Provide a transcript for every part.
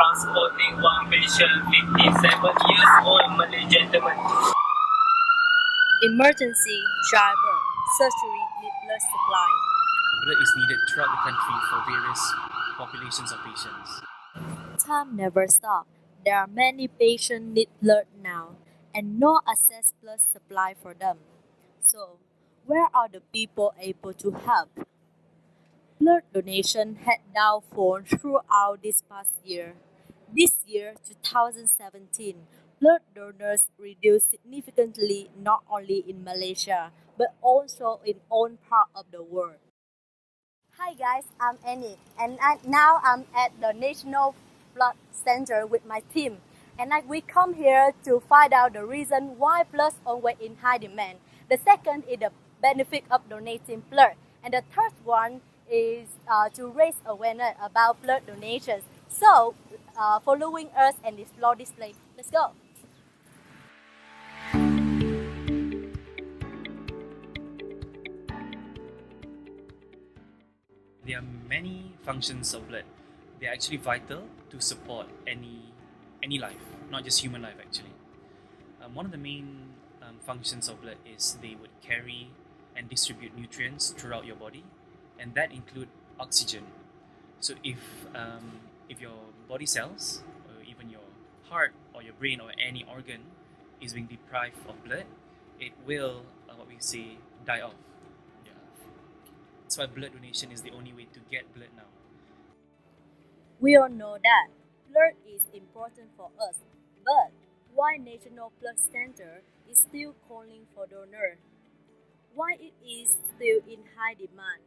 transporting one patient, 57 years old Malay gentleman. Emergency, driver, surgery need blood supply. Blood is needed throughout the country for various populations of patients. Time never stops. There are many patients need blood now and no access blood supply for them. So, where are the people able to help? Blood donation had downfallen throughout this past year. This year, 2017, blood donors reduced significantly not only in Malaysia but also in all parts of the world. Hi guys, I'm Annie, and now I'm at the National Blood Center with my team. And we come here to find out the reason why blood is always in high demand. The second is the benefit of donating blood, and the third one is to raise awareness about blood donations. So, following us and explore this place. Let's go. There are many functions of blood. They are actually vital to support any life, not just human life actually. One of the main functions of blood is they would carry and distribute nutrients throughout your body, and that include oxygen. So if your body cells or even your heart or your brain or any organ is being deprived of blood, it will what we say die off. Yeah. That's why blood donation is the only way to get blood now. We all know that blood is important for us, but why National Blood Center is still calling for donor? Why it is still in high demand?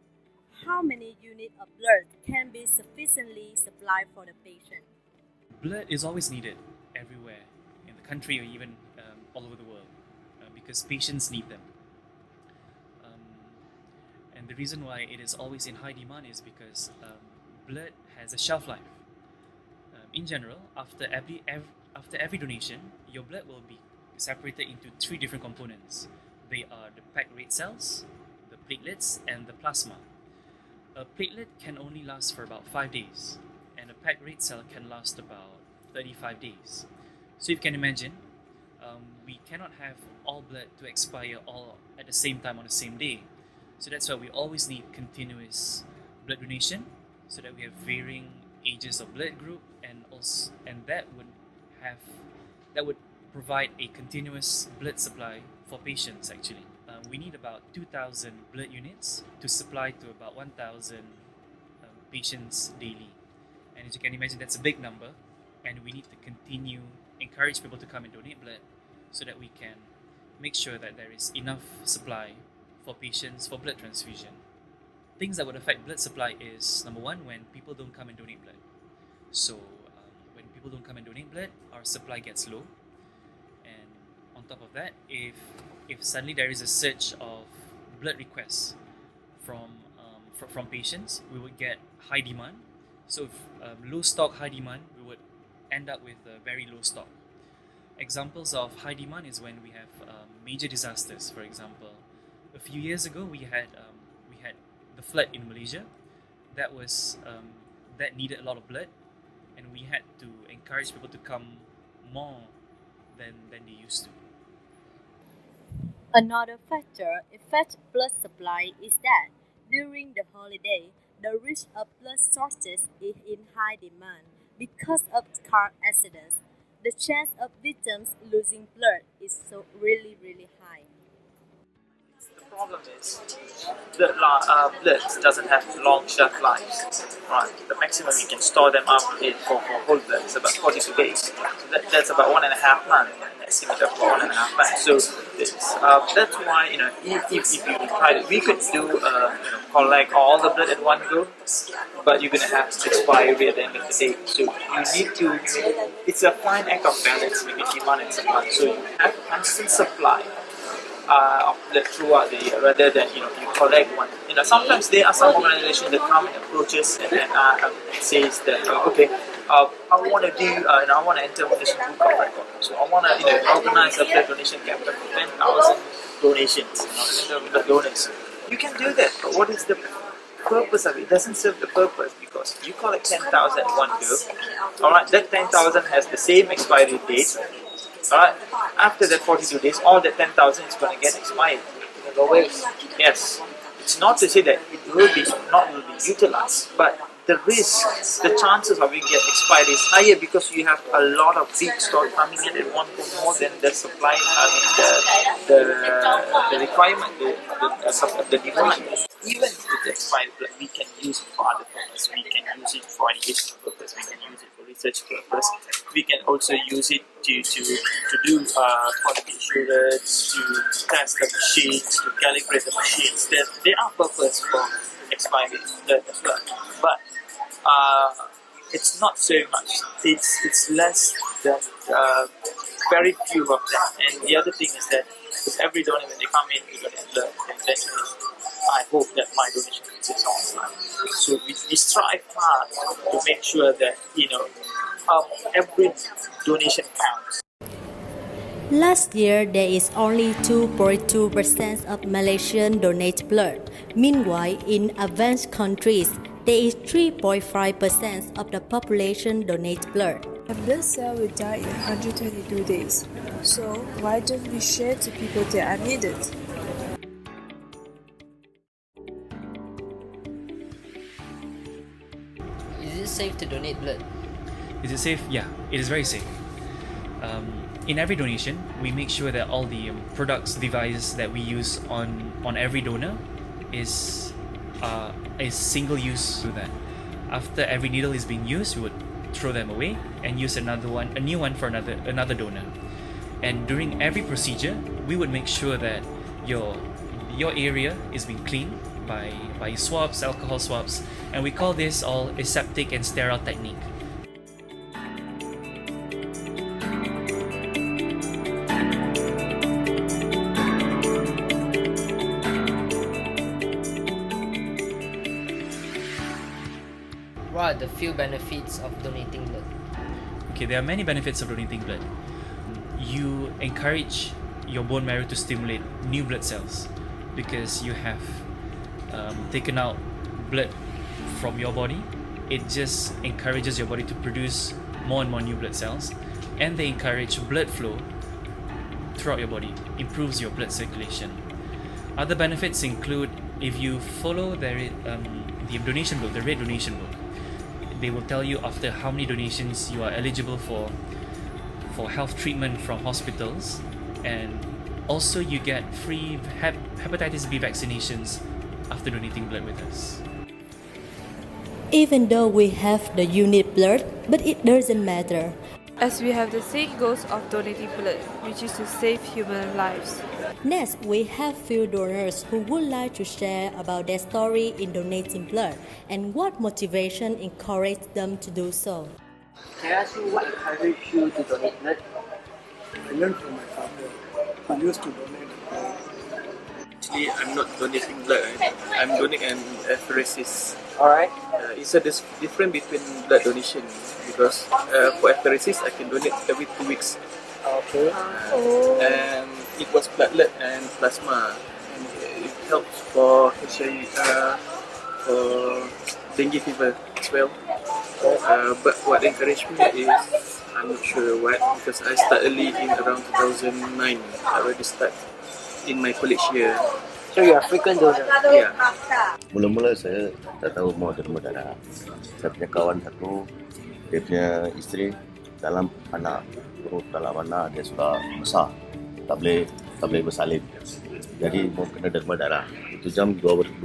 How many units of blood can be sufficiently supplied for the patient? Blood is always needed everywhere in the country or even all over the world because patients need them. And the reason why it is always in high demand is because blood has a shelf life. In general, after every donation, your blood will be separated into three different components. They are the packed red cells, the platelets, and the plasma. A platelet can only last for about 5 days, and a packed red cell can last about 35 days. So you can imagine, we cannot have all blood to expire all at the same time on the same day. So that's why we always need continuous blood donation, so that we have varying ages of blood group, and that would provide a continuous blood supply for patients actually. We need about 2,000 blood units to supply to about 1,000 patients daily. And as you can imagine, that's a big number, and we need to continue encourage people to come and donate blood so that we can make sure that there is enough supply for patients for blood transfusion. Things that would affect blood supply is, number one, when people don't come and donate blood. So when people don't come and donate blood, our supply gets low. And on top of that, if suddenly there is a surge of blood requests from patients, we would get high demand. So if low stock, high demand, we would end up with a very low stock. Examples of high demand is when we have major disasters. For example, a few years ago we had the flood in Malaysia. That needed a lot of blood, and we had to encourage people to come more than they used to. Another factor affects blood supply is that during the holiday, the risk of blood shortage is in high demand because of car accidents. The chance of victims losing blood is so really high. The problem is blood doesn't have long shelf lives. Right, the maximum you can store them up for whole blood is about 42 days. So that's about 1.5 months. Estimate of about 1.5 months. So that's why if you try to, we could do collect all the blood at one go, but you're gonna have expiry at the end of the day. So you need to. It's a fine act of balance between demand and supply. So you have constant supply of blood throughout the year, rather than you collect one. Sometimes there are some organizations that come and approach us and says that okay, I want to do I want to enter Malaysian Book of Record. So I want to organize a blood donation campaign for 10,000 donations, 10,000 blood donors. You can do that, but what is the purpose of it doesn't serve the purpose because you collect 10,000 in one go. Alright, that 10,000 has the same expiry date. Alright, after that 42 days, all that 10,000 is going to get expired. Yes, it's not to say that it will be not will be utilized, but the risk, the chances of it get expired is higher because you have a lot of big stock coming in at one go more than the supply. The requirement, the demand. Even with the expired blood, we can use it for other purposes. We can use it for educational purpose. We can use it for research purpose. We can also use it to do quality assurance, to test the machines, to calibrate the machines. There are purposes for expired blood as well, but it's not so much. It's less than very few of them. And the other thing is that with every donor when they come in to donate blood, the intention is I hope that my donation is online. So we strive hard to make sure that every donation counts. Last year, there is only 2.2% of Malaysians donate blood. Meanwhile, in advanced countries, there is 3.5% of the population donate blood. A blood cell will die in 122 days. So why don't we share to people that are needed? Is it safe to donate blood? Is it safe? Yeah, it is very safe. In every donation, we make sure that all the products, devices that we use on every donor is single use so that after every needle is being used, we would throw them away and use a new one for another donor. And during every procedure, we would make sure that your area is being cleaned by swabs, alcohol swabs, and we call this all aseptic and sterile technique. What are the few benefits of donating blood? Okay, there are many benefits of donating blood. You encourage your bone marrow to stimulate new blood cells because you have taken out blood from your body. It just encourages your body to produce more and more new blood cells, and they encourage blood flow throughout your body, improves your blood circulation. Other benefits include if you follow the donation book, the red donation book, they will tell you after how many donations you are eligible for health treatment from hospitals, and also you get free hepatitis B vaccinations after donating blood with us. Even though we have the unit blood, but it doesn't matter. As we have the same goals of donating blood, which is to save human lives. Next, we have few donors who would like to share about their story in donating blood and what motivation encouraged them to do so. Can I ask you what encouraged you to donate blood? I learned from my father who used to donate blood. Actually, I'm not donating blood. I'm donating an apheresis. Alright. It's a difference between blood donation because for apheresis I can donate every 2 weeks. Okay. And it was platelet and plasma. And it helps for dengue fever as well. But what encouraged me is I'm not sure what, because I started early in around 2009. I already start in my college year. So you're a frequent donor? Yeah. Mula-mula saya tak tahu mau derma darah. Saya punya kawan satu, dia punya isteri dalam anak dia sudah besar, tak boleh bersalin. Jadi mau kena derma darah. Itu jam 2005,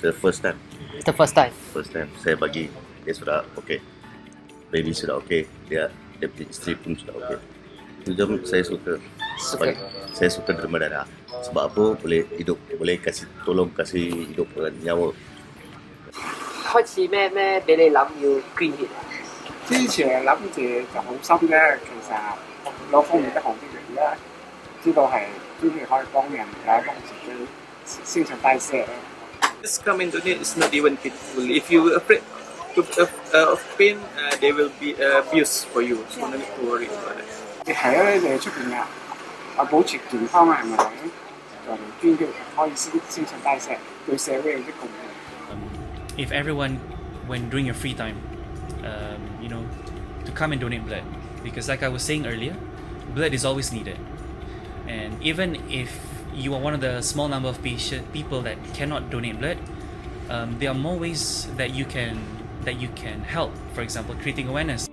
the first time. The first time? First time saya bagi, dia sudah okey. Baby sudah okey, dia punya isteri pun sudah okey. Itu jam saya suka. Saya suka derma darah. Sebab apa? Boleh hidup, boleh tolong kasih hidup nyawa. 開始咩俾你諗要捐血？之前諗住就好心嘅，其實攞方面得行啲嘢啦，知道係捐血可以幫人解幫自己新陳代謝。Just come and donate. It's not even painful. If you afraid of pain, they will be abuse for you. So no need to worry about it. 你係啊，你出邊啊，保持健康啊，係咪？就捐血可以新陳代謝，對社會有啲貢獻。if everyone, when during your free time, to come and donate blood, because like I was saying earlier, blood is always needed, and even if you are one of the small number of people that cannot donate blood, there are more ways that you can help. For example, creating awareness.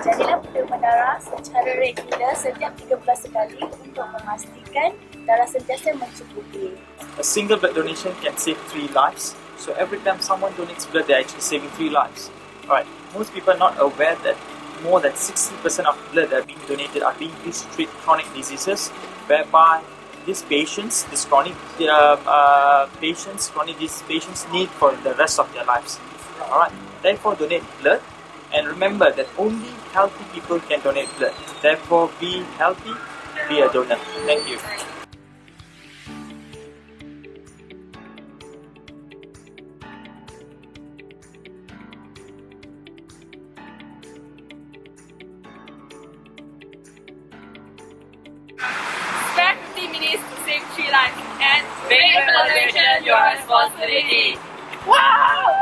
Jadilah penerima darah secara regular setiap 13 kali untuk memastikan darah sentiasa mencukupi. A single blood donation can save 3 lives. So every time someone donates blood, they're actually saving 3 lives. Alright, most people are not aware that more than 60% of blood that are being donated are being used to treat chronic diseases, whereby these patients, chronic disease patients need for the rest of their lives. Alright, therefore donate blood, and remember that only healthy people can donate blood. Therefore, be healthy, be a donor. Thank you. Spare 15 minutes to save 3 lives and make donation your responsibility. Wow!